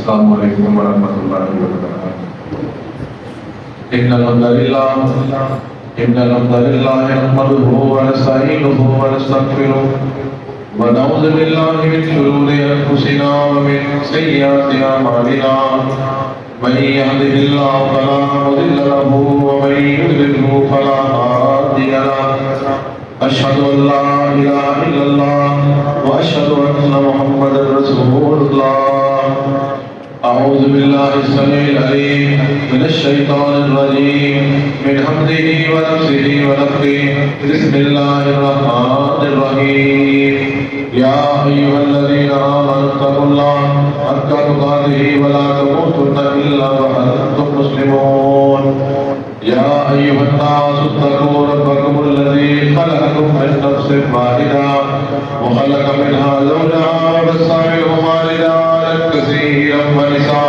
السلام علیکم ورحمۃ اللہ وبرکاتہ۔ ان الحمد للہ نحمده ونستعینه ونستغفره ونعوذ باللہ من شرور انفسنا ومن سیئات اعمالنا، من يهده الله فلا مضل له ومن يضلل فلا هادي له، اشهد ان لا اله الا الله واشهد ان محمدا رسول الله۔ اعوذ باللہ السمیع العلیم من الشیطان الرجیم، من حمده ونفسه ونفخه، بسم اللہ الرحمن الرحیم۔ یا ایھا الذین آمنوا اتقوا اللہ حق تقاته ولا تموتن الا وانتم مسلمون۔ یا ایھا الناس اتقوا ربکم الذی خلقکم من نفس واحدہ وخلق منها زوجها وبث منهما رجالا كثيرا ونساء،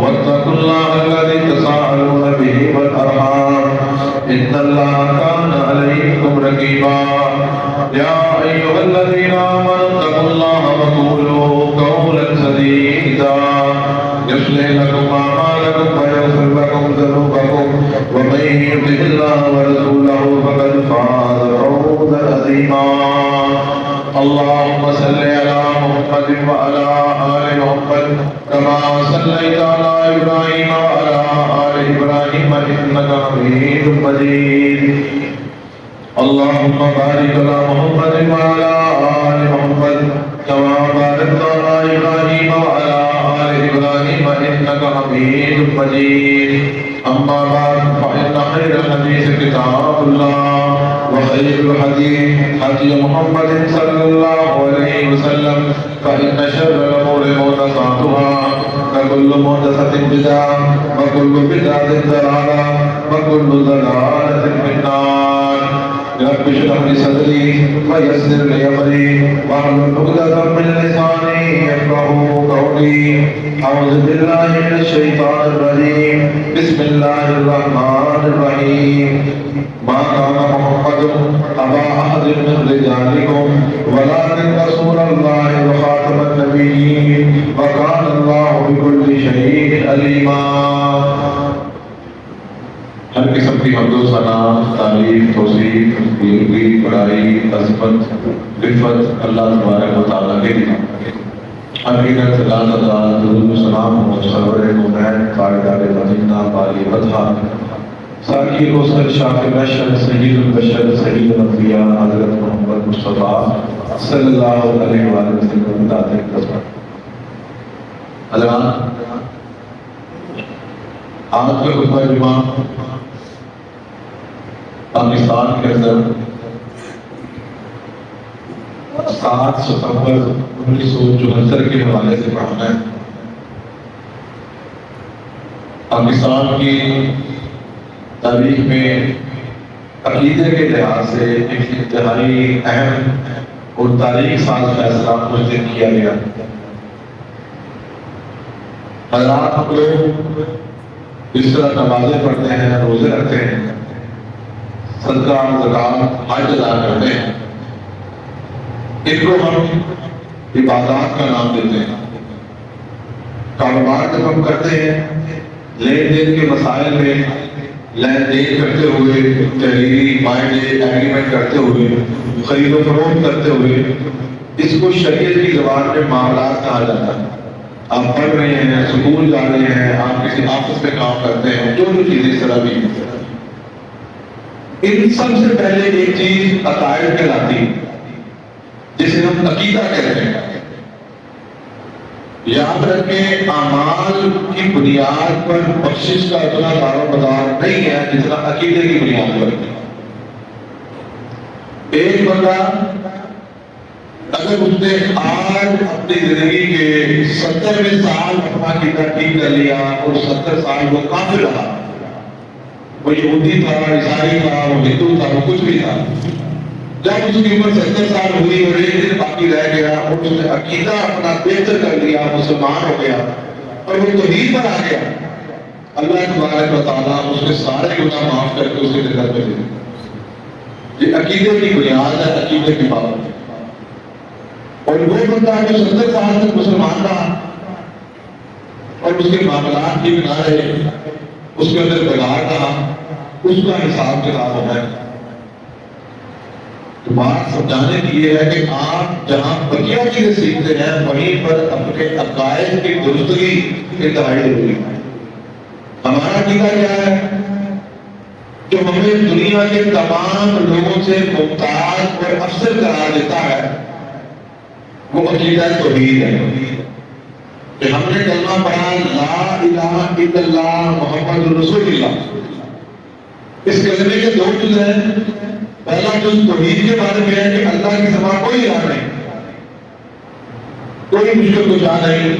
واتقوا الله الذي تساءلون به والارحام ان الله كان عليكم رقيبا۔ يا ايها الذين امنوا اتقوا الله وقولوا قولا سديدا يصلح لكم اعمالكم ويغفر لكم ذنوبكم، ومن يطع الله ورسوله فقد فاز فوزا عظيما۔ اللهم صل على محمد وعلى آل محمد كما صليت على إبراهيم وعلى آل إبراهيم إنك حميد مجيد۔ اللهم بارك على محمد وعلى آل محمد كما باركت على إبراهيم وعلى آل إبراهيم إنك حميد مجيد۔ أما بعد فإن خير الحديث كتاب الله، وخير الهدي هدي محمد صلى الله عليه وسلم، فإن شر الأمور محدثاتها، وكل محدثة بدعة، وكل بدعة ضلالة، وكل ضلالة في النار۔ رب اشرح لي صدري ويسر لي أمري واحلل عقدة من لساني يفقهوا قولي۔ أعوذ بالله من الشيطان الرجيم، بسم الله الرحمن الرحيم۔ ما كان محمد أبا أحد من رجالكم ولكن رسول الله وخاتم النبيين وكان الله بكل شيء عليما۔ ہر قسم کی حمد و ثنا، تعریف، توصیف، بزرگی، بڑائی، عظمت، رفعت اللہ تبارک و تعالیٰ کے لیے۔ حقیقت لا تعالیٰ درود و سلام و سرور مومین تاجدار مدینہ بالی بطحہ ساقی حسن شاہ نشر سید البشر سید الانبیاء حضرت محمد مصطفیٰ صلی اللہ علیہ وآلہ وسلم داتے قسمت۔ حضرات، آج کا خطبہ جمعہ پاکستان کے اندر 7 ستمبر 1974 کے حوالے سے پڑھنا ہے۔ پاکستان کی تاریخ میں عقیدے کے لحاظ سے ایک انتہائی اہم اور تاریخ ساز فیصلہ اس دن کیا گیا۔ حضرات، ہم لوگ اس طرح نمازیں پڑھتے ہیں، روزے رکھتے ہیں، صدقہ، زکوٰۃ، حج ادا کرتے ہیں، ان کو ہم عبادات کا نام دیتے ہیں۔ کاروبار جب ہم کرتے ہیں، لین دین کے مسائل میں لین دین کرتے ہوئے، تحریری معاہدے ایگریمنٹ کرتے ہوئے، خرید و فروخت کرتے ہوئے، اس کو شریعت کی زبان میں معاملات کہا جاتا ہے۔ آپ پڑھ رہے ہیں، سکول جا رہے ہیں، آپ کسی آفس میں کام کرتے ہیں، جو چیزیں اس طرح بھی ہیں، ان سب سے پہلے ایک چیز عقائد کہلاتی ہے، جسے ہم عقیدہ کہتے ہیں۔ یاد رکھیں، اعمال کی بنیاد پر بخشش کا اتنا دار و مدار نہیں ہے جتنا عقیدے کی بنیاد پر۔ ایک بندہ اگر اس نے آج اپنی زندگی کے 70ویں سال اپنا عقیدہ ٹھیک کر لیا اور 70 سال وہ کافر رہا، وہ یہودی تھا، عیسائی تھا، وہ ہندو تھا، وہ کچھ بھی تھا، جب اس کی عمر 70 سال ہوئی اور ایک دن باقی رہ گیا اور اس نے عقیدہ اپنا بہتر کر لیا، مسلمان ہو گیا اور وہ توحید پر آ گیا، اللہ تبارک و تعالیٰ اس کے سارے گناہ معاف کر کے اسے جنت میں دے دے۔ یہ عقیدے کی بنیاد ہے، عقیدے کی بات۔ اور وہ بندہ جو 70 سال تک مسلمان رہا اور اس کے معاملات بھی بنا رہے، اس کے اندر بگاڑ رہا، اس کا حساب کتاب ہونا ہے۔ تو بات سمجھانے کی یہ ہے کہ آپ جہاں بقیہ چیزیں سیکھتے ہیں وہیں پر اپنے عقائد کی درستگی انتہائی ضروری ہے۔ ہمارا عقیدہ کیا ہے؟ جو ہمیں دنیا کے تمام لوگوں سے ممتاز اور افضل قرار دیتا ہے وہ عقیدہ توحید ہے کہ ہم نے کلمہ پڑھا لا الہ الا اللہ محمد رسول اللہ۔ اس کلمے کے دو جز ہیں۔ پہلا جز توحید کے بارے میں ہے کہ اللہ کی سوا کوئی الہ نہیں، کوئی مشکل کشا نہیں،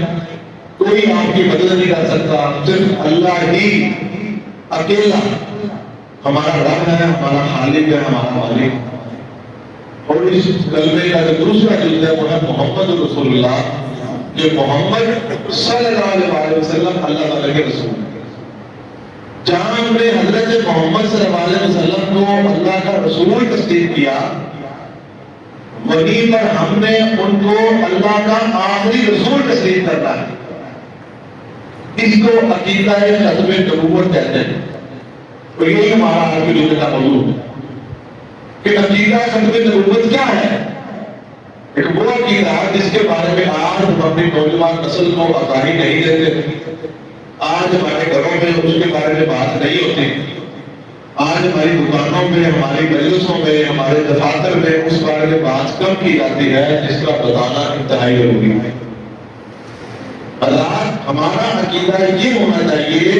کوئی آپ کی مدد نہیں کر سکتا، صرف اللہ ہی اکیلا ہمارا رب ہے، ہمارا خالق ہے، ہمارا مالک۔ اور اس کلمے کا جو دوسرا جز ہے وہ ہے محمد رسول اللہ، کہ محمد صلی اللہ علیہ وسلم اللہ تعالیٰ کے رسول ہیں۔ جہاں ہم نے حضرت محمد صلی اللہ علیہ وسلم کو اللہ کا رسول تسلیم کیا، وہیں پر ہم نے ان کو اللہ کا آخری رسول تسلیم کرنا ہے۔ اس کو عقیدہ ختم نبوت کہتے ہیں، اور یہی ہمارا آج کی جمعہ کا موضوع ہے کہ عقیدہ ختم نبوت کیا ہے۔ ایک وہ عقیدہ جس کے بارے میں آج ہم اپنی نوجوان نسل کو آگاہی نہیں دیتے، آج ہمارے گھروں میں اس کے بارے میں بات نہیں ہوتی، آج ہماری دکانوں میں، ہماری مجلسوں میں، ہمارے دفاتر میں اس بارے میں بات کم کی جاتی ہے، جس کا بتانا انتہائی ضروری ہے۔ حضرات، ہمارا عقیدہ یہ ہونا چاہیے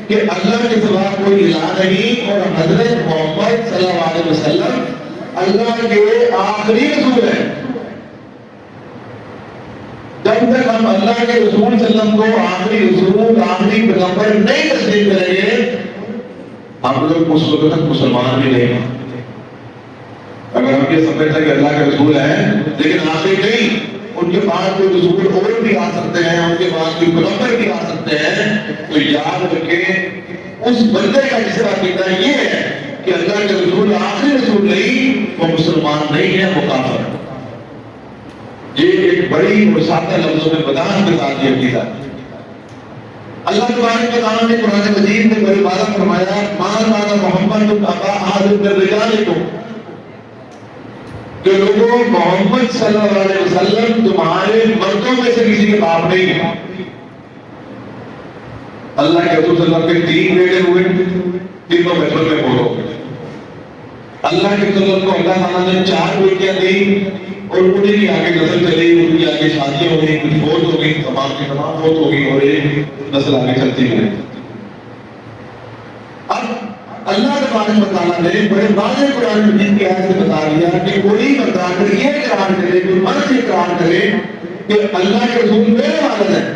کہ اللہ کے سوا کوئی الہ نہیں، اور حضرت محمد صلی اللہ علیہ وسلم اللہ کے آخری رسول ہیں۔ جب تک ہم اللہ کے رسول صلی اللہ علیہ وسلم کو آخری رسول، آخری پیغمبر نہیں تسلیم کریں گے، ہم لوگ اس وقت تک مسلمان بھی نہیں۔ اگر ہم یہ سمجھتے ہیں کہ اللہ کے رسول ہیں لیکن آخری نہیں، ان کے بعد کوئی رسول اور بھی آ سکتے ہیں، ان کے بعد کوئی پیغمبر بھی آ سکتے ہیں، تو یاد رکھیں اس بندے کا جس کا عقیدہ یہ ہے کہ اللہ کے رسول آخری رسول نہیں، وہ مسلمان نہیں ہے، وہ کافر ہے۔ یہ ایک بڑی اور سادہ لفظوں میں بیان کے ساتھ یہ عقیدہ ہے۔ اللہ تبارک و تعالیٰ نے قرآن مجید میں بڑی واضح فرمایا ما کان محمد ابا احد من رجالکم، کہ لوگوں محمد صلی اللہ علیہ وسلم تمہارے مردوں میں سے کسی کے باپ نہیں ہے۔ اللہ کے رسول صلی اللہ علیہ وسلم کے 3 بیٹے ہوئے، تینوں بچپن میں فوت ہو گئے۔ اللہ کے رسول کو اللہ تعالیٰ نے 4 بیٹیاں دی، اور انہیں کی آگے نسل چلی، ان کی آگے شادیاں ہو گئی، کچھ فوت ہو گئی، تمام کی تمام فوت ہو گئی، اور ایک نسل آگے چلتی گئی۔ اب اللہ تبارک و تعالیٰ نے بڑے واضح قرآن مجید کی آیت سے بتا دیا کہ کوئی بندہ اگر یہ اقرار کرے، کوئی مرد اقرار کرے کہ اللہ کے رسول میرے والد ہیں،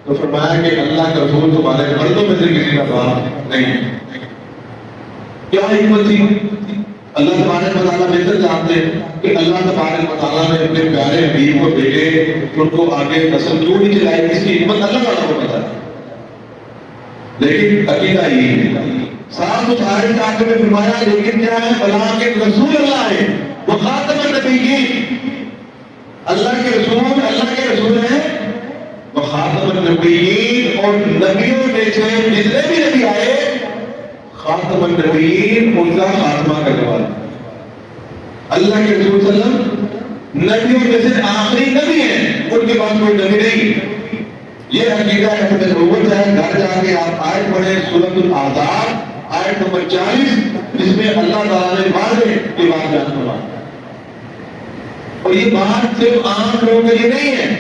تو فرمایا کہ اللہ کا رسول تمہارے مردوں میں سے کسی کا باپ نہیں ہے۔ کیا حکمت تھی؟ اللہ تبارک و تعالیٰ بہتر جانتے ہیں کہ اللہ تبارک و تعالیٰ نے اپنے پیارے حبیب کو بھیجے، ان کو آگے نسل کیوں نہیں چلائی، اس کی حکمت اللہ تعالیٰ کو پتہ ہے۔ لیکن عقیدہ یہ ہے، صاحب کچھ آیت آخر میں فرمایا لیکن کیا ہے، بلاکن رسول اللہ ہے وہ خاتم النبیین، اللہ کے رسول ہیں وہ خاتم النبیین، اور نبیوں میں سے جتنے بھی نبی آئے خاتم النبیین ان کا خاتمہ کرنے والا۔ اللہ کے رسول صلی اللہ علیہ وسلم نبیوں میں سے آخری نبی ہیں، ان کے بعد کوئی نبی نہیں۔ یہ عقیدہ ختم نبوت ہے۔ گھر جا کے آپ آیت پڑھیں سورۃ الاحزاب آیت نمبر 40، جس میں اللہ تعالیٰ نے واضح یہ بات بیان فرمائی۔ اور یہ بات صرف عام لوگوں کے لیے نہیں ہے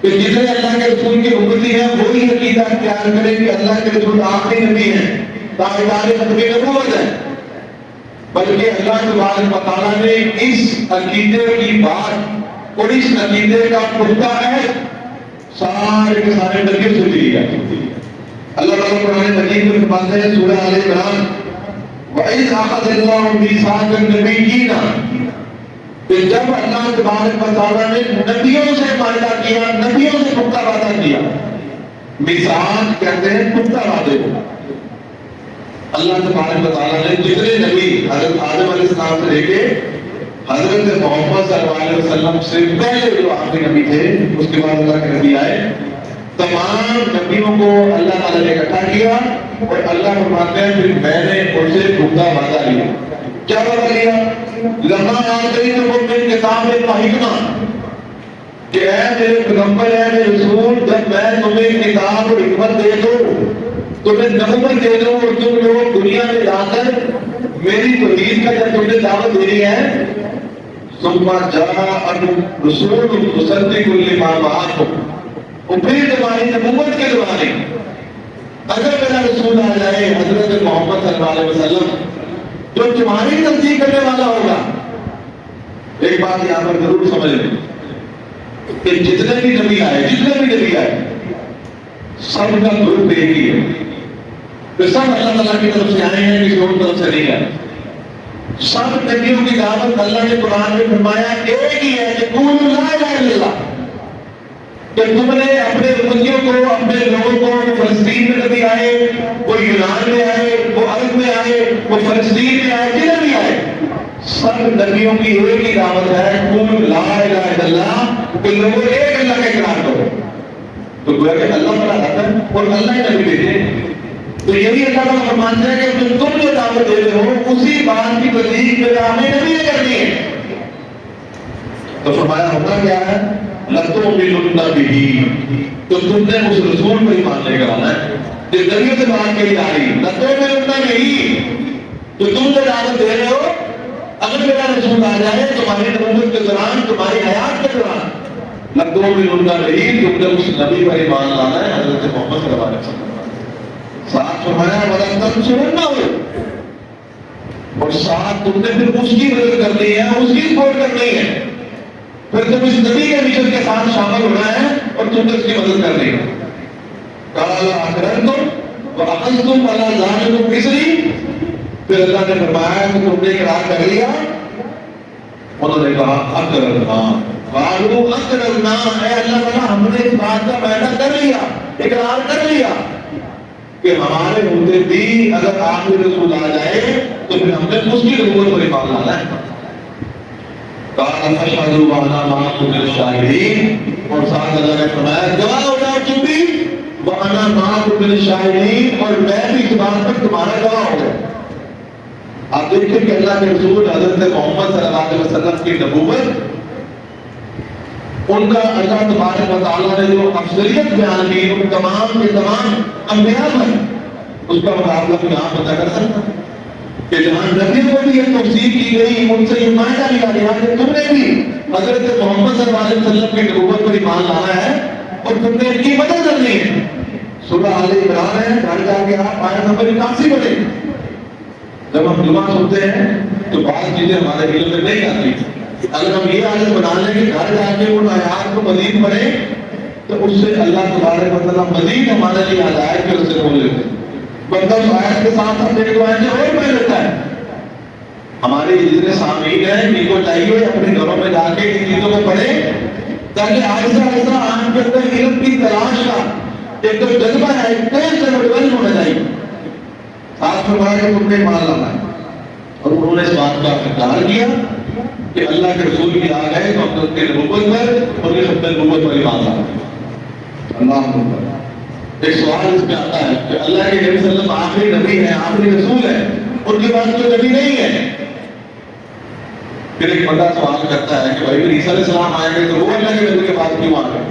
کہ جتنے اللہ کے رسول کی امتی ہیں وہی عقیدہ اختیار کریں کہ اللہ کے رسول آخری نبی ہیں، تابعدار ختم نبوت ہے، بلکہ اللہ تبارک و تعالیٰ نے اس عقیدے کی بات اور اس عقیدے کا پختہ ہے سارے کے سارے نبیوں سے دی ہے۔ اللہ تعالیٰ قرآن مجید میں فرماتے ہیں سورہ آل عمران وَإِذْ أَخَذَ اللَّهُ مِيثَاقَ النَّبِيِّينَ، کہ جب اللہ تبارک و تعالیٰ نے نبیوں سے معاہدہ کیا، نبیوں سے پختہ وعدہ کیا، میثاق کہتے ہیں پختہ وعدے کو۔ اللہ تبارک و تعالیٰ نے جتنے نبی حضرت آدم علیہ السلام سے لے کے حضرت محمد صلی اللہ علیہ وسلم سے پہلے جو آخری نبی تھے، اس کے بعد اللہ کے نبی آئے، تمام نبیوں کو اللہ تعالیٰ نے اکٹھا کیا اور اللہ فرماتے ہیں پھر میں نے ان سے پختہ وعدہ لیا. کیا وعدہ لیا؟ لما آتیتکم من کتاب وحکمہ، کہ اے میرے پیغمبر، اے میرے رسول، جب میں تمہیں کتاب اور حکمت دے دوں، تمہیں نبوت دے دوں اور تم لوگ دنیا میں لا کر میری توحید کا جب تمہیں دعوت دینی ہے، ثم جاءکم رسول مصدق لما معکم، اور پھر تمہاری نبوت کے زمانے اگر میرا رسول آ جائے حضرت محمد صلی اللہ علیہ وسلم جو تمہاری تصدیق کرنے والا ہوگا. ایک بات یہاں پر ضرور سمجھ لیں کہ جتنے بھی نبی آئے سب کا گروپ ایک ہی ہے، کہ سب اللہ تعالیٰ کی طرف سے آئے ہیں، کسی اور طرف سے نہیں آئے. سب نبیوں کی دعوت اللہ نے قرآن میں فرمایا ایک ہی ہے کہ قولوا لا الہ الا اللہ، کہ تم نے اپنے امتیوں کو، اپنے لوگوں کو، وہ فلسطین میں نبی آئے، وہ یونان میں آئے، وہ عرب میں آئے، وہ فلسطین میں آئے، جدھر بھی آئے، سب نبیوں کی ایک ہی دعوت ہے قولوا لا الہ الا اللہ، کہ لوگوں ایک اللہ کا اقرار کرو. تو گویا کہ اللہ تعالیٰ آتا ہے اور اللہ ہی نبی بھیجے. تو یہی اللہ تعالیٰ فرماتا ہے کہ تم جو دعوت دے رہے ہو اسی بات کی تصدیق میرا ہمیں نبی نے کرنی ہے. تو فرمایا ہوتا کیا ہے؟ لَتُؤْمِنُنَّ بِهِ، تو تم نے اس رسول پر ایمان لے کر آنا ہے جس ذریعے سے بات کہی جا رہی. لَتُؤْمِنُنَّ بِهِ، تو تم جو دعوت دے رہے ہو اگر میرا رسول آ جائے تمہاری نبوت کے دوران، تمہاری حیات کے دوران، لَتُؤْمِنُنَّ بِهِ، تم نے اس نبی پر ایمان لانا ہے حضرت محمد صلی اللہ علیہ وسلم. ساتھ فرمایا وَلَن تَنصُرُنَّهُ، اور ساتھ تم نے پھر اس کی مدد کرنی ہے، اس کی سپورٹ کرنی ہے. پھر تم اس نبی کے مشن کے ساتھ شامل ہونا ہے اور تم نے اس کی مدد کرنی ہے. قَالَ أَقْرَرْتُمْ وَأَخَذْتُمْ عَلَىٰ ذَٰلِكُمْ إِصْرِي، پھر اللہ نے فرمایا کہ تم نے اقرار کر لیا. انہوں نے کہا اقررنا، قالوا اقررنا، اے اللہ تعالیٰ ہم نے اس بات کا وعدہ کر لیا، اقرار کر لیا کہ ہمارے ہوتے بھی اگر آخری رسول آ جائے تو پھر ہم نے اس کی نبوت پر ایمان لانا ہے. قال فاشهدوا وأنا معكم من الشاهدين، اور ساتھ اللہ نے فرمایا گواہ ہو جاؤ تم بھی، وأنا معكم من الشاهدين، اور میں بھی اس بات پر تمہارا گواہ ہوں گا. آپ دیکھیں کہ اللہ کے رسول حضرت محمد صلی اللہ علیہ وسلم کی نبوت، ان کا اللہ تبارک و تعالیٰ نے جو افضلیت بیان کی ان تمام کے تمام انبیاء پر، اس کا مقابلہ کوئی یہاں پتہ کر سکتا کہ جہاں نبیوں کو بھی یہ توصیف کی گئی، ان سے یہ معاہدہ لیا گیا کہ تم نے بھی حضرت محمد صلی اللہ علیہ وسلم کی نبوت پر ایمان لانا ہے اور تم نے ان کی مدد کرنی ہے. سورہ آل عمران ہے، گھر جا کے آپ آیت نمبر 81 پڑھیں. جب ہم جمعہ سنتے ہیں تو بعض چیزیں ہمارے علم میں نہیں آتی. اگر ہم یہ عادت بنا لیں کہ گھر جا کے ان آیات کو مزید پڑھیں تو اس سے اللہ تبارک و تعالیٰ مزید ہمارے لیے ہدایت کے راستے کھول دیتے ہیں. بندہ اس آیت کے ساتھ ہم ایک دو آیتیں اور پڑھ لیتا ہے. ہمارے جتنے سامعین ہیں ان کو چاہیے اپنے گھروں میں جا کے ان چیزوں کو پڑھیں تاکہ آہستہ آہستہ آپ کے اندر علم کی تلاش کا ایک تو جذبہ ہے، ایک ٹیسٹ ڈیولپ ہونا چاہیے. ساتھ فرمایا کہ تم نے ایمان لانا ہے، اور انہوں نے اس بات کا انکار کیا کہ اللہ کے رسول بھی آ گئے تو ہم نے اس کے نبوت پر اور یہ سب نبوت پر ایمان لانا. اللہ اکبر. ایک سوال اس میں آتا ہے کہ اللہ کے نبی صلی اللہ علیہ وسلم آخری نبی ہے، آخری رسول ہے، ان کے بعد کوئی نبی نہیں ہے. پھر ایک بندہ سوال کرتا ہے کہ بھائی عیسیٰ علیہ السلام آئے گئے تو وہ اللہ کے نبی کے بعد کیوں آ گئے؟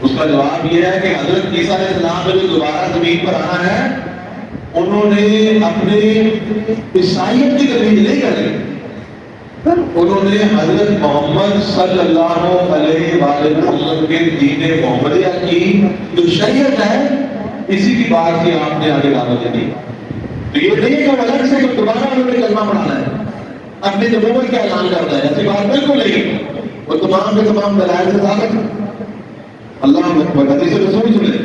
اس کا جواب یہ ہے کہ حضرت عیسیٰ علیہ السلام نے جو دوبارہ زمین پر آنا ہے انہوں نے اپنے عیسائیت کی ترویج نہیں کری، انہوں نے حضرت محمد صلی اللہ علیہ وآلہ وسلم کے دین محمدیہ کی جو شریعت ہے اسی کی بات کی آپ نے آگے دعوت دی. تو یہ نہیں کہ الگ سے دوبارہ انہوں نے کلمہ پڑھانا ہے، اپنی نبوت کا اعلان کرتا ہے، ایسی بات بالکل نہیں. وہ تمام کے تمام دلائل سے ثابت ہے. اللہ حدیث رسول سنے،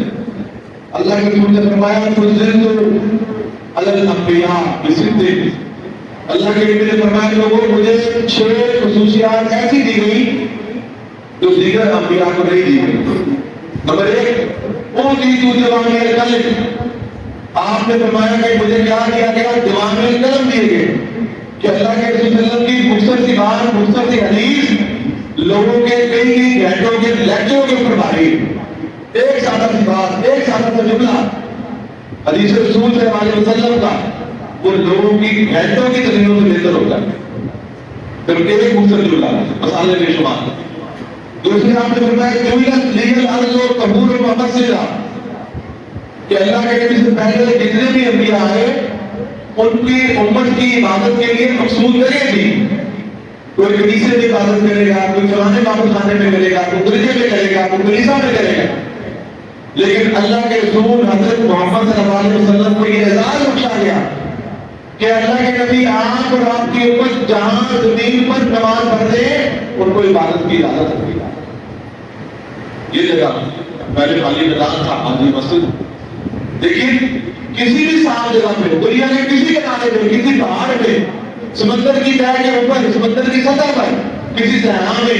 اللہ کے رسول نے فرمایا فضلت علی الانبیاء بصدق، اللہ کے نبی نے فرمایا لوگوں مجھے 6 خصوصیات ایسی دی گئی جو دیگر انبیاء کو نہیں دی گئی. نمبر 1 وہ دی تو جوامع الکلم، آپ نے فرمایا کہ مجھے کیا دیا گیا؟ جوامع الکلم دیے گئے کہ اللہ کے رسول صلی اللہ علیہ وسلم کی مختصر سی بات، مختصر سی حدیث لوگوں کے کئی گھنٹوں کے لیکچروں کے اوپر بھاری، ایک سادہ سی بات، ایک سادہ سا جملہ حدیث رسول صلی اللہ علیہ وسلم کا وہ لوگوں کی گھنٹوں کی تقریروں سے بہتر ہوتا ہے. پھر ایک مختصر جملہ مسالے بے شمار. دوسری آپ نے فرمایا جملت لیگل عرض و قبول و مقصدہ کہ اللہ کے نبی سے پہلے جتنے بھی انبیاء آئے ان کی امت کی عبادت کے لیے مقصود کرے گی. کوئی کنیسے میں عبادت کرے گا، کوئی فلانے معبود خانے میں کرے گا، کوئی درجے میں کرے گا، کوئی کلیسا میں کرے گا. لیکن اللہ کے رسول حضرت محمد صلی اللہ علیہ وسلم کو یہ اعزاز بخشا گیا کہ اللہ کے نبی آپ اور آپ کی امت جہاں زمین پر نماز پڑھتے ان کو عبادت کی اجازت ہوتی ہے. یہ جگہ پہلے خالی میدان تھا، حاجی مسجد. لیکن کسی بھی صاف جگہ پہ، دنیا کے کسی کنارے پہ، کسی پہاڑ پہ، سمندر کی تہہ کے اوپر، سمندر کی سطح پر، کسی صحرا میں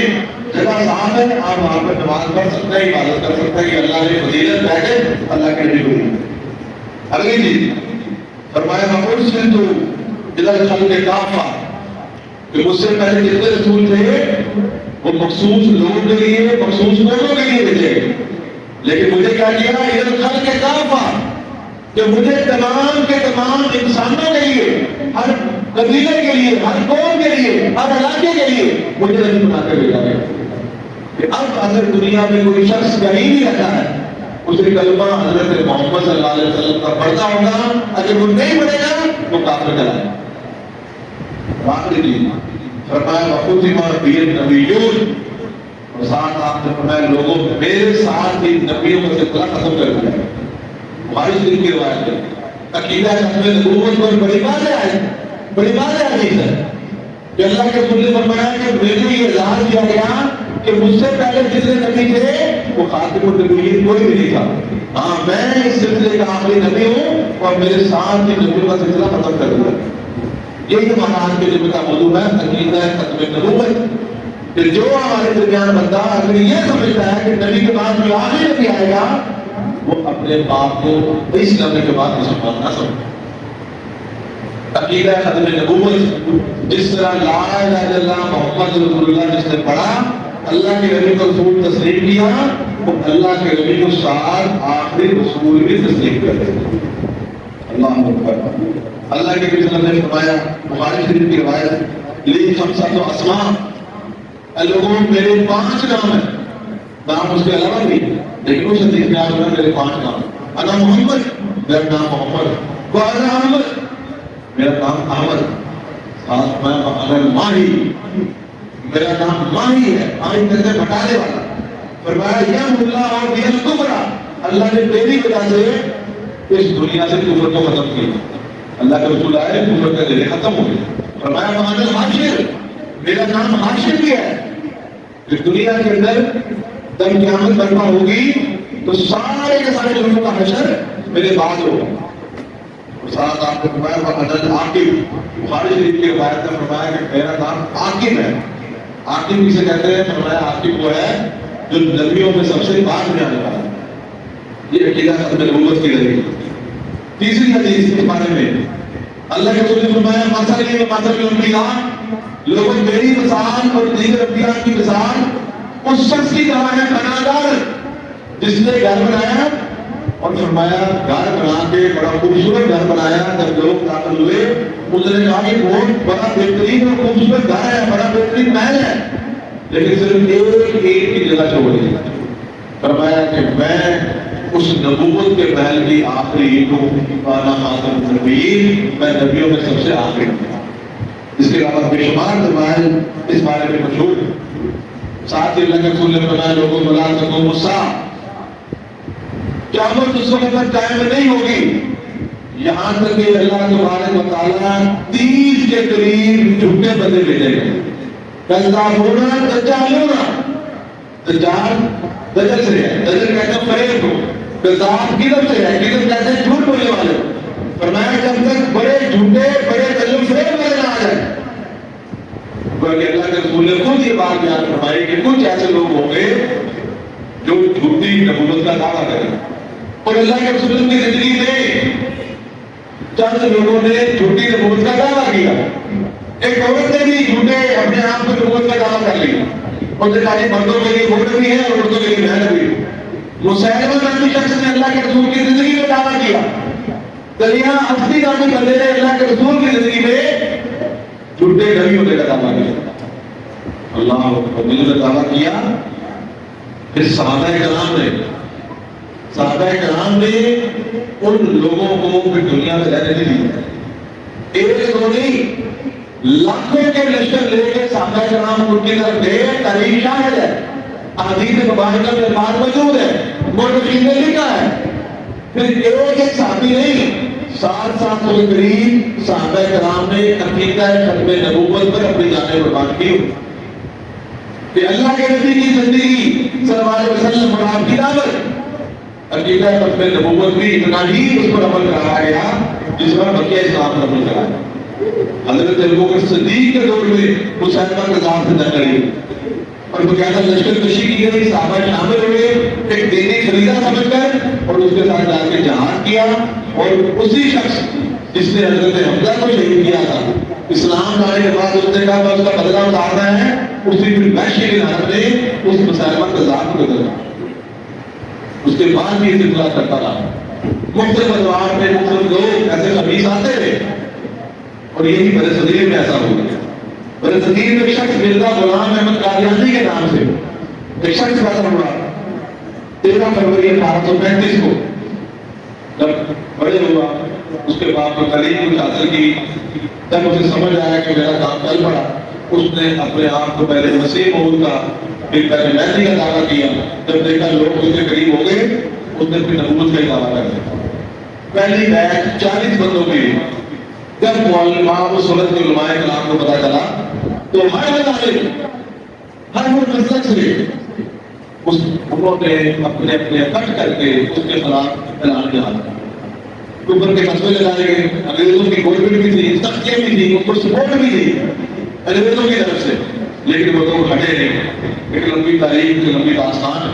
جگہ صاف ہے، آپ وہاں پر نماز پڑھ سکتے ہیں، عبادت کر سکتے ہیں. کہ اللہ نے فضیلت دے کے اللہ کے نبی کو دی. اگلی چیز فرمایا وَأُرْسِلْتُ إِلَى الْخَلْقِ كَافَّةً کہ مجھ سے پہلے جتنے رسول تھے وہ مخصوص لوگوں کے لیے، مخصوص قوموں کے لیے بھیجے گئے. لیکن مجھے کیا کیا؟ إِلَى الْخَلْقِ كَافَّةً کہ مجھے تمام کے تمام انسانوں کے لیے، ہر قبیلے کے لیے، ہر قوم کے لیے، ہر علاقے کے لیے مجھے نبی بنا کر بھیجا گیا. کہ اب اگر دنیا میں کوئی شخص کہیں بھی رہتا ہے اس نے کلمہ حضرت محمد صلی اللہ علیہ وسلم کا پڑھتا ہوگا، اگر وہ نہیں پڑھے گا وہ کافر کہلائے گا. آخری چیز فرمایا وَخُتِمَ بِهِ النَّبِيُّونَ اور ساتھ آپ نے فرمایا لوگوں میرے ساتھ ہی نبیوں کا سلسلہ ختم کر دیا. بخاری شریف کی روایت ہے. عقیدہ ختم نبوت پر بڑی بات ہے، بڑی بات ہے حدیث ہے کہ اللہ کے رسول نے فرمایا کہ مجھے یہ اعزاز دیا گیا کہ مجھ سے پہلے جتنے نبی تھے وہ خاتم النبیین کوئی بھی نہیں تھا. ہاں میں اس سلسلے کا آخری نبی ہوں اور میرے ساتھ ہی نبیوں کا سلسلہ ختم کر دیا. یہی ہمارا آج کے جمعہ کا موضوع ہے، عقیدہ ختم نبوت. کہ جو ہمارے درمیان بندہ اگر یہ سمجھتا ہے کہ نبی کے بعد جو آخری نبی آئے گا وہ اپنے باپ کو اس لمحے کے بعد مسلمان نہ سمجھے. عقیدہ ختم نبوت جس طرح لا الہ الا اللہ محمد رسول اللہ جس نے پڑھا، اللہ کے نبی کو رسول تسلیم کیا، وہ اللہ کے نبی کو ساتھ آخری رسول بھی تسلیم کر دے. اللہ اکبر. اللہ کے نبی صلی اللہ علیہ وسلم نے فرمایا بخاری شریف کی روایت لی خمسۃ اسماء لوگوں میرے 5 نام ہیں. نام اس کے علاوہ بھی لیکن اس حدیث میں آج میرے 5 نام. انا محمد میرا نام محمد، وانا احمد میرا نام احمد، ساتھ میں انا ماہی میرا نام ماہی ہے، ماہی کہتے ہیں بٹانے والا. فرمایا یا اللہ اور دین کفر اللہ نے میری وجہ سے اس دنیا سے کفر کو ختم کیا. اللہ کے رسول آئے کفر کا ذریعہ ختم ہو گیا. فرمایا وانا الحاشر میرا نام حاشر بھی ہے. اس دنیا کے اندر جب قیامت برپا ہوگی تو سارے کے سارے لوگوں کا حشر میرے بعد ہوگا. ساتھ آپ نے فرمایا وَأَنَا عاقب. بخاری شریف کی روایت میں فرمایا کہ میرا نام عاقب ہے. عاقب کسے کہتے ہیں؟ فرمایا عاقب وہ ہے جو نبیوں میں سب سے بعد میں آنے والا. یہ عقیدہ ختم نبوت کی ذریعہ. تیسری حدیث کے بارے میں اللہ کے رسول نے فرمایا مثل الانبیاء لوگوں میری مثال اور دیگر انبیاء کی مثال اس شخص کی طرح ہے بنادار جس نے گھر بنایا اور فرمایا گھر بنا کے بڑا خوبصورت گھر بنایا. جب لوگ داخل ہوئے اس نے کہا کہ بہت بڑا بہترین اور خوبصورت گھر ہے، بڑا بہترین محل ہے، لیکن صرف ایک کی جگہ چھوڑ دی. فرمایا کہ میں اس نبوت کے محل کی آخری عید ہوں، وانا خاتم النبیین میں نبیوں میں سب سے آخری ہوں. اس کے علاوہ بے شمار محل اس بارے میں مشہور. ساتھ ہی اللہ کے رسول نے فرمایا لوگوں بلا تقوم الساعہ قیامت اس وقت تک قائم نہیں ہوگی یہاں تک کہ اللہ تبارک و تعالیٰ 30 کے قریب جھوٹے بندے بھیجے گئے. کذابون دجالون. دجال دجل سے ہے، دجل کہتے ہیں فریب کو. کذاب کذب سے ہے، کذب کہتے ہیں جھوٹ بولنے والے. فرمایا جب تک بڑے جھوٹے بڑے دجل فریب والے نہ آ جائیں. بلکہ اللہ کے رسول نے خود یہ بات بیان فرمائی کہ کچھ ایسے لوگ ہوں گے جو جھوٹی نبوت کا دعویٰ کریں. اور اللہ کے رسول کی زندگی میں چند لوگوں نے جھوٹی نبوت کا دعویٰ کیا. ایک عورت نے بھی جھوٹے اپنے آپ کو نبوت کا دعویٰ کر لیا اور دیکھا جی مردوں کے لیے وہ نبی ہے اور عورتوں کے لیے میں نبی. مسیلمہ نامی شخص نے اللہ کے رسول کی زندگی میں دعویٰ کیا، دلیہ اصلی نامی بندے نے اللہ کے رسول کی زندگی میں جھوٹے نبی ہونے کا دعویٰ کیا۔ اللہ نے دعویٰ کیا، پھر صحابہ کرام نے ان لوگوں کو پھر دنیا میں رہنے نہیں دیا۔ ایک دو نہیں، لاکھوں کے لشکر لے کے صحابہ کرام ان کی طرف گئے۔ تاریخ شاہد ہے، احادیث مبارکہ میں بات موجود ہے، مورخین نے لکھا ہے۔ پھر ایک صحابی نہیں، 700 کے قریب صحابہ کرام نے عقیدہ ختم نبوت پر اپنی جانیں قربان کی کہ اللہ کے نبی کی زندگی صلی اللہ علیہ وسلم اور آپ کی دعوت، عقیدہ ختم نبوت بھی اتنا ہی اس پر عمل کرایا گیا جس پر بقیہ اسلام پر عمل کرایا۔ حضرت ابوبکر صدیق کے دور میں مسلمہ کذاب سے جنگ لڑی اور باقاعدہ لشکر کشی کی گئی، صحابہ شامل ہوئے ایک دینی فریضہ سمجھ کر، اور اس کے ساتھ جا کے جہاد کیا۔ اور اسی شخص جس نے حضرت حمزہ کو شہید کیا تھا، اسلام لانے کے بعد اس نے کہا میں اس کا بدلہ اتارنا ہے، اسی پھر وحشی بن حرب نے اس مسلمہ کذاب کو قتل کیا۔ اس کے بعد بھی یہ سلسلہ کرتا رہا، مختلف ادوار میں مختلف لوگ ایسے خبیث آتے رہے، اور یہی بر صغیر میں ایسا ہو گیا۔ بر صغیر میں ایک شخص مرزا غلام احمد قادیانی کے نام سے ایک شخص پیدا ہوا 13 فروری 1835 کو۔ جب بڑے ہوا، اس کے باپ کو تعلیم کچھ حاصل کی، جب اسے سمجھ آیا کہ میرا کام چل پڑا، اس نے اپنے آپ کو پہلے مسیح موعود کا، پھر پہلے مہدی کا دعویٰ کیا۔ جب دیکھا لوگ اس کے قریب ہو گئے، اس نے پھر نبوت کا دعویٰ کر دیا۔ پہلی بیعت 40 بندوں کی۔ جب معلمہ و سنت کے علماء کرام کو پتہ چلا تو ہر مذہب ہر مسلک سے انہوں نے اپنے کٹ کر کے اس کے خلاف اعلان کیا۔ کفر کے مسئلے لگائے گئے، انگریزوں کی گورنمنٹ بھی تھی، سختیاں بھی تھی، ان کو سپورٹ بھی تھی انگریزوں کی طرف سے، لیکن وہ لوگ ہٹے نہیں۔ ایک لمبی تاریخ، لمبی داستان ہے۔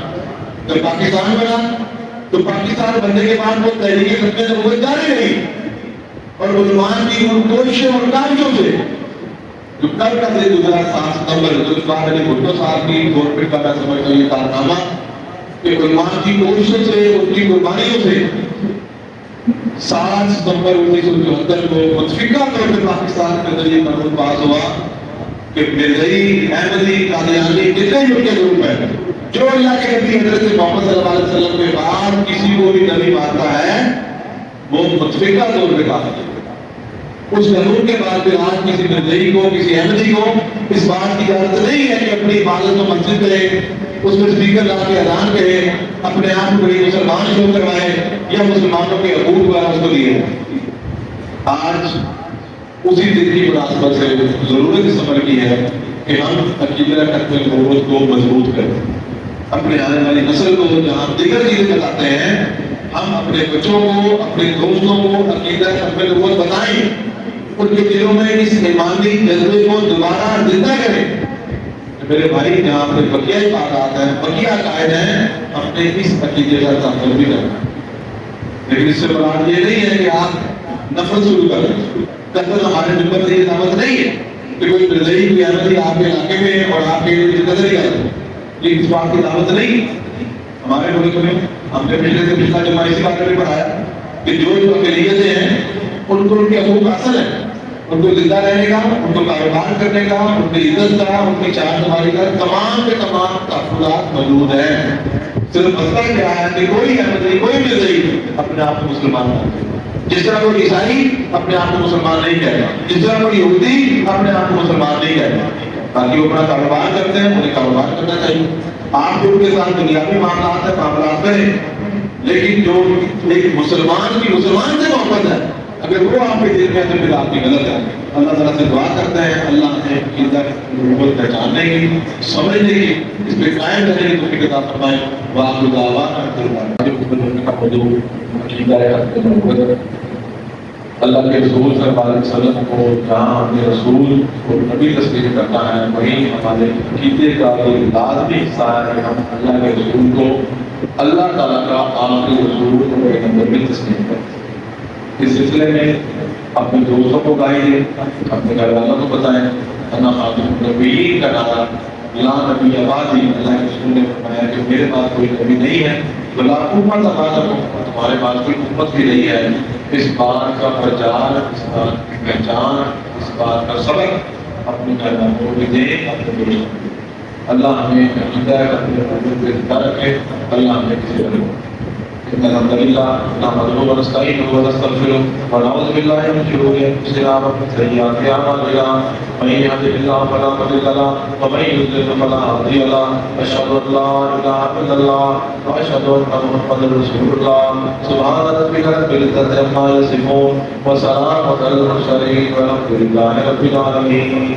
جب پاکستان بنا تو پاکستان بننے کے بعد وہ تحریک ختم نبوت جاری رہی، اور علماء کی ان کوششوں اور کاوشوں سے جو کل کا دن گزرا 7 ستمبر، جو اس بار علی بھٹو صاحب کی گورنمنٹ کا میں سمجھتا ہوں یہ کارنامہ کہ علماء کی کوششوں سے، ان کی قربانیوں سے 7 ستمبر 1974 کو متفقہ طور پہ پاکستان کے اندر یہ قانون پاس ہوا کہ مرزائی، احمدی، قادیانی جتنے بھی ان کے گروپ ہیں، جو اللہ کے نبی حضرت محمد صلی اللہ علیہ وسلم کے بعد کسی کو بھی نبی مانتا ہے، وہ متفقہ طور پہ کہا ہے۔ اس قانون کے بعد پھر آج کسی مرزائی کو، کسی احمدی کو اس بات کی اجازت نہیں ہے کہ اپنی عبادت کو مسجد کرے، اس میں اسپیکر لا کے اذان کرے، اپنے آپ کو بڑی مسلمان شو کروائے، یا مسلمانوں کے حقوق وغیرہ اس کو دیے۔ آج اسی دن کی مناسبت سے ضرورت اس عمل کی ہے کہ ہم عقیدہ ختم نبوت کو مضبوط کریں، اپنے آنے والی نسل کو جہاں دیگر چیزیں بتاتے ہیں، ہم اپنے بچوں کو، اپنے دوستوں کو عقیدہ ختم نبوت بتائیں، ان کے دلوں میں اس ایمانی جذبے کو دوبارہ زندہ کریں۔ میرے بھائی، جہاں اپنے بقیہ عبادات ہیں، بقیہ عقائد ہیں، اپنے اس عقیدے کا تعامل بھی کرنا، لیکن اس سے مراد یہ نہیں ہے کہ آپ نفرت شروع کر دیں۔ قتل ہمارے نمبر سے یہ دعوت نہیں ہے کہ کوئی مرزائی، کوئی احمدی آپ کے علاقے میں اور آپ کے قتل ہی کرے، یہ اس بات کی دعوت نہیں۔ ہمارے ملک میں ہم نے پچھلے سے پچھلا جمعہ اسی بات میں پڑھایا کہ جو اقلیتیں ہیں ان کو ان کے حقوق حاصل ہیں، ان کو زندہ رہنے کا، ان کو کاروبار کرنے کا، ان کی عزت کا، ان کی چار دیواری کا تمام کے تمام تحفظات موجود ہیں۔ صرف مسئلہ کیا ہے کہ کوئی احمدی، کوئی مرزائی اپنے آپ کو مسلمان مانتا ہے، جس طرح کوئی عیسائی اپنے آپ کو مسلمان نہیں کہتا، جس طرح کوئی یہودی اپنے آپ کو مسلمان نہیں کہتا۔ باقی وہ اپنا کاروبار کرتے ہیں، انہیں کاروبار کرنا چاہیے، آپ جو ان کے ساتھ دنیاوی معاملات ہیں، معاملات کریں، لیکن جو ایک مسلمان کی مسلمان سے محبت ہے، اگر وہ آپ کے دل میں ہے تو پھر آپ کی غلط ہے۔ اللہ تعالیٰ سے دعا کرتے ہیں اللہ نے عقیدہ نبوت پہچاننے کی، سمجھنے کی، اس پہ قائم رہنے کی توفیق عطا فرمائے۔ وآخر دعوانا اللہ کے رسول صلی اللہ علیہ وسلم کو جہاں اپنے رسول کو نبی تسلیم کرتا ہے، وہیں ہمارے عقیدے کا ایک لازمی حصہ ہے کہ ہم اللہ کے رسول کو اللہ تعالیٰ کا آخری رسول اور پیغمبر بھی تسلیم کرتے ہیں۔ اس سلسلے میں اپنے دوستوں کو گائیے، اپنے گھر والوں کو بتائیں۔ انا خاتم النبیین کا نعرہ لا نبی بعدی، اللہ کے رسول نے فرمایا کہ میرے پاس کوئی نبی نہیں ہے بلا امت اقالکم، تمہارے بعد کوئی امت بھی نہیں ہے اس بات کا پرچار، اس بات کی پہچان، اس بات کا سبق اپنی پیغامبروں بھی دیں، اپنے دوستوں بھی دیں۔ اللہ ہمیں ہدایت اپنے وجود پہ زندہ رکھے، اللہ ہمیں کسی طرح إن الحمد لله نحمده ونستعينه ونستغفره ونعوذ بالله من شرور أنفسنا ومن سيئات أعمالنا من يهده الله فلا مضل له ومن يضلل فلا هادي له أشهد أن لا إله إلا الله وأشهد أن محمدا رسول الله سبحان ربك رب العزة عما يصفون وسلام على المرسلين والحمد لله رب العالمين.